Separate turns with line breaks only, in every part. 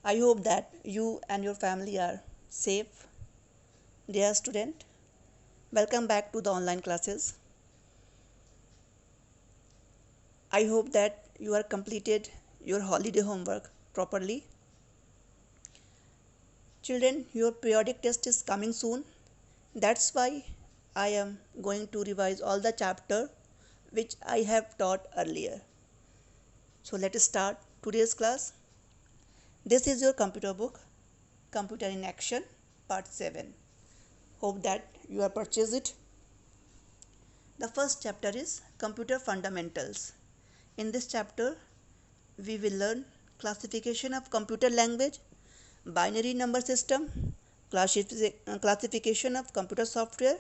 I hope that you and your family are safe. Dear student, welcome back to the online classes. I hope that you are completed your holiday homework properly. Children, your periodic test is coming soon. That's why I am going to revise all the chapter which I have taught earlier. So let us start today's class. This is your computer book, Computer in Action, Part 7. Hope that you have purchased it. The first chapter is Computer Fundamentals. In this chapter, we will learn classification of computer language, binary number system, classification of computer software,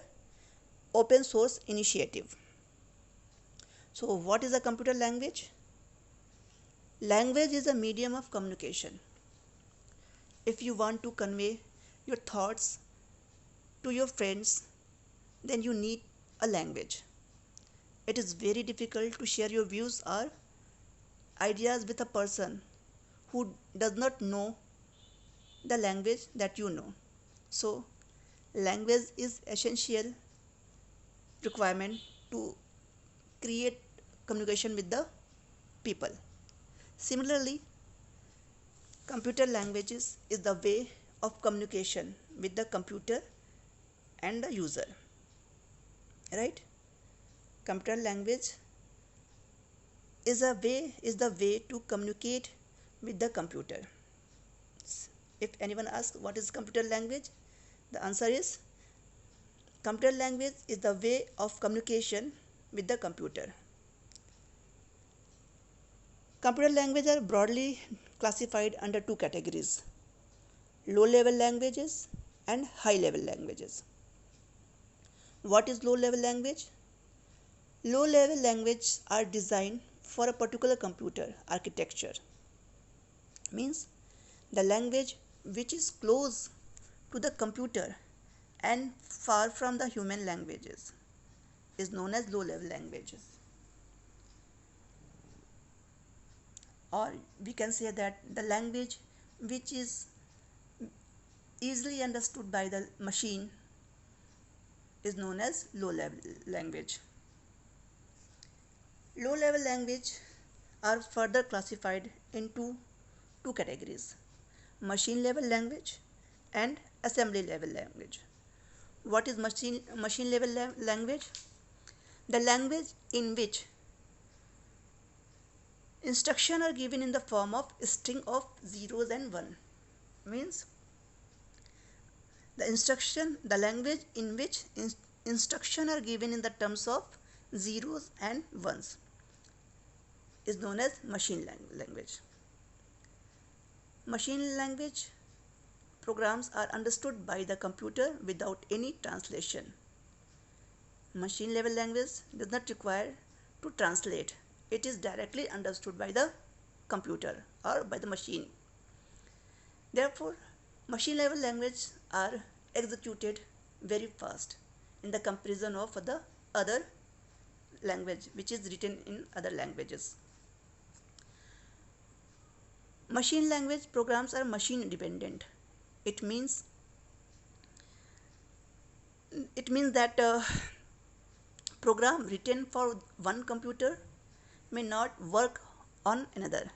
open source initiative. So, what is a computer language? Language is a medium of communication. If you want to convey your thoughts to your friends, then you need a language. It is very difficult to share your views or ideas with a person who does not know the language that you know. So, language is essential requirement to create communication with the people. Similarly, computer languages is the way of communication with the computer and the user. Right? Computer language is the way to communicate with the computer. If anyone asks what is computer language, the answer is computer language is the way of communication with the computer. Computer languages are broadly classified under two categories: low level languages and high level languages. What is low level language? Low level languages are designed for a particular computer architecture. Means the language which is close to the computer and far from the human languages is known as low level languages. Or we can say that the language which is easily understood by the machine is known as low level language. Low level language are further classified into two categories: machine level language and assembly level language. What is machine level language? The language in which instructions are given in the form of string of zeros and one. Means the language in which instructions are given in the terms of zeros and ones is known as machine language. Machine language programs are understood by the computer without any translation. Machine level language does not require to translate. It is directly understood by the computer or by the machine. Therefore, machine level language are executed very fast in the comparison of the other language which is written in other languages. Machine language programs are machine dependent. It means that program written for one computer may not work on another.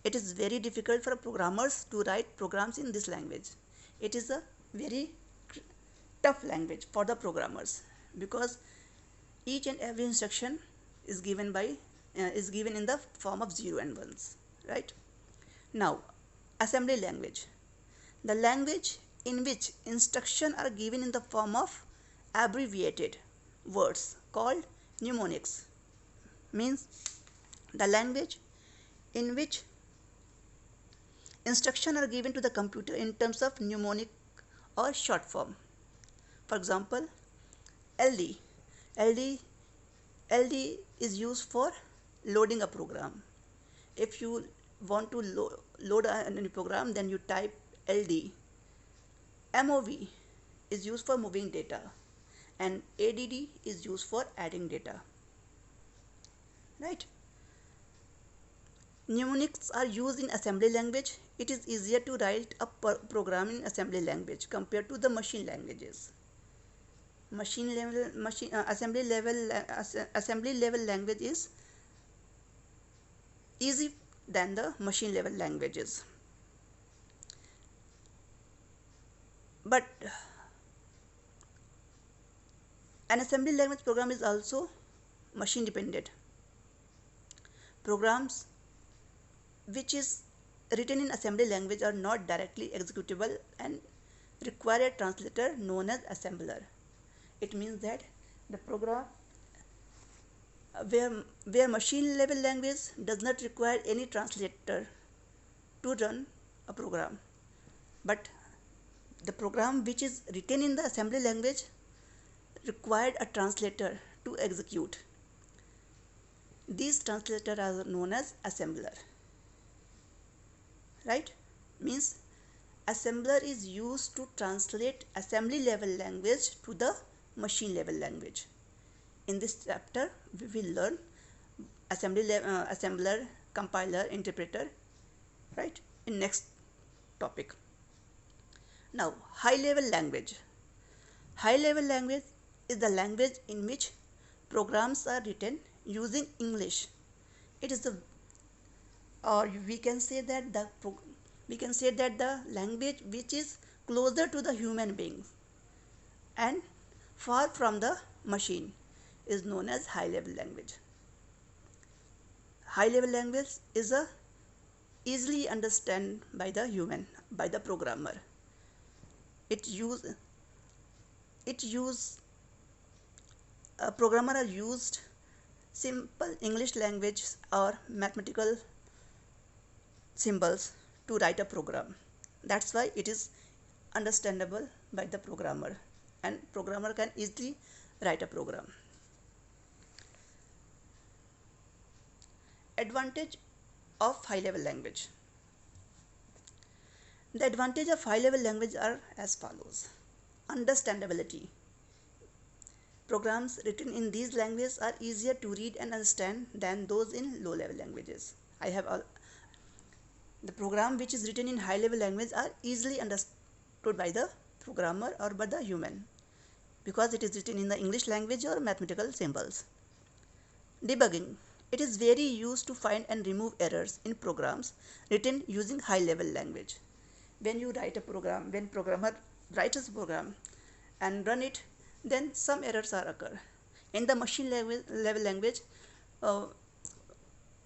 It is very difficult for programmers to write programs in this language. It is a very tough language for the programmers because each and every instruction is given in the form of 0 and 1s, right? Now, assembly language. The language in which instructions are given in the form of abbreviated words called mnemonics. Means the language in which instructions are given to the computer in terms of mnemonic or short form. For example, LD. LD LD is used for loading a program. If you want to load a program, then you type LD. MOV is used for moving data and ADD is used for adding data. Right? Mnemonics are used in assembly language. It is easier to write a program in assembly language compared to the machine languages. Assembly level language is easy than the machine level languages. But an assembly language program is also machine dependent. Programs which is written in assembly language are not directly executable and require a translator known as assembler. It means that the program where machine level language does not require any translator to run a program, but the program which is written in the assembly language required a translator to execute. These translators are known as assembler. Right? Means assembler is used to translate assembly level language to the machine level language. In this chapter we will learn assembler, compiler, interpreter, right, in next topic. Now, high level language. High level language is the language in which programs are written using English. It is the, or we can say that the language which is closer to the human beings and far from the machine is known as high level language. High level language is a easily understood by the human, by the programmer. Programmer are used simple English language or mathematical symbols to write a program. That's why it is understandable by the programmer, and programmer can easily write a program. Advantage of high level language. The advantage of high level language are as follows. Understandability. Programs written in these languages are easier to read and understand than those in low level languages. The program which is written in high level language are easily understood by the programmer or by the human because it is written in the English language or mathematical symbols. Debugging. It is very used to find and remove errors in programs written using high level language. When you write a program, when programmer writes a program and run it, then some errors are occur. In the machine level language,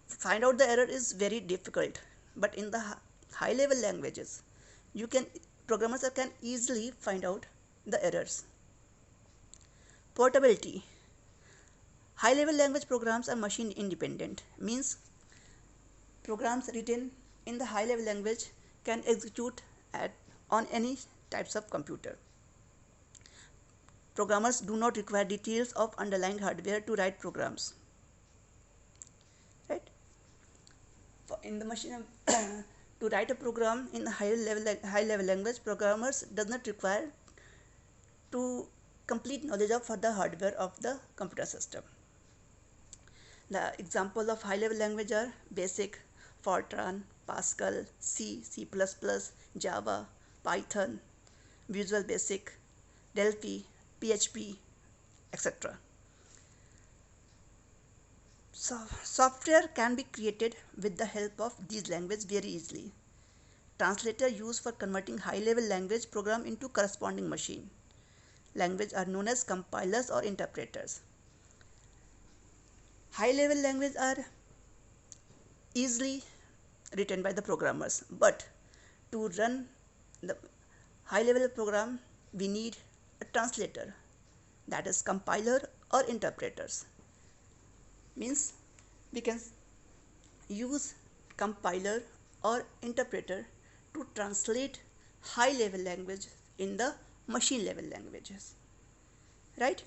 find out the error is very difficult, but in the high level languages, programmers can easily find out the errors. Portability. High level language programs are machine independent, means programs written in the high level language can execute on any types of computer. Programmers do not require details of underlying hardware to write programs. Right? In the machine to write a program in high level language, programmers does not require to complete knowledge of the hardware of the computer system. The example of high level language are BASIC, Fortran, Pascal, C, C++, Java, Python, Visual Basic, Delphi, PHP, etc. So, software can be created with the help of these languages very easily. Translator used for converting high-level language program into corresponding machine language are known as compilers or interpreters. High-level languages are easily written by the programmers, but to run the high-level program, we need a translator, that is compiler or interpreters. Means we can use compiler or interpreter to translate high level language in the machine level languages, right?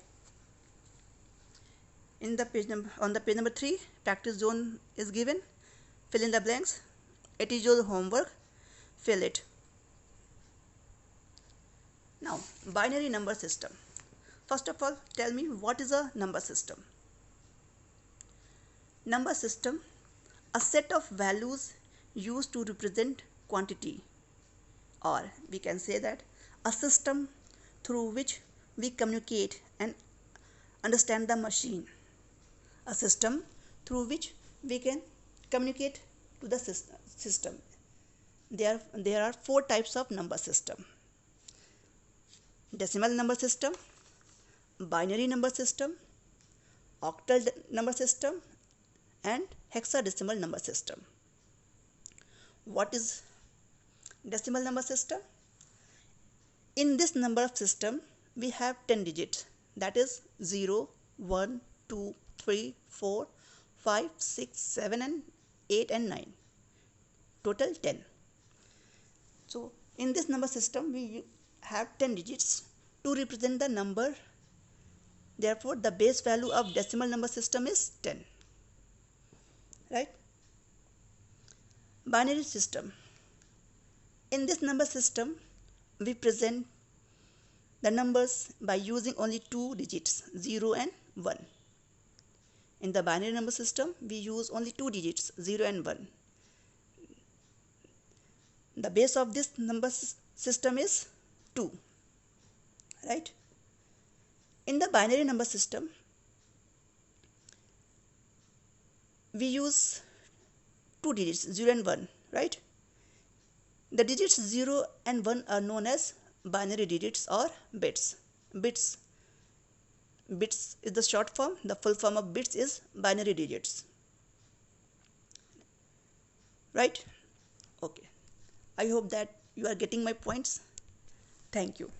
On the page number 3, practice zone is given. Fill in the blanks. It is your homework. Fill it. Now, binary number system. First of all, tell me what is a number system. Number system a set of values used to represent quantity, or we can say that a system through which we communicate and understand the machine. A system through which we can communicate to the system. There are four types of number system: decimal number system, binary number system, octal number system, and hexadecimal number system. What is decimal number system? In this number system, we have 10 digits, that is 0, 1, 2, 3, 4, 5, 6, 7, and 8 and 9. Total 10. So in this number system, we have 10 digits to represent the number. Therefore, the base value of decimal number system is 10. Right? Binary system. In this number system, we present the numbers by using only two digits, 0 and 1. In the binary number system, we use only two digits, 0 and 1. The base of this number system is 2. Right? In the binary number system, we use two digits, 0 and 1. Right? The digits 0 and 1 are known as binary digits or bits. Bits is the short form. The full form of bits is binary digits. Right? Okay. I hope that you are getting my points. Thank you.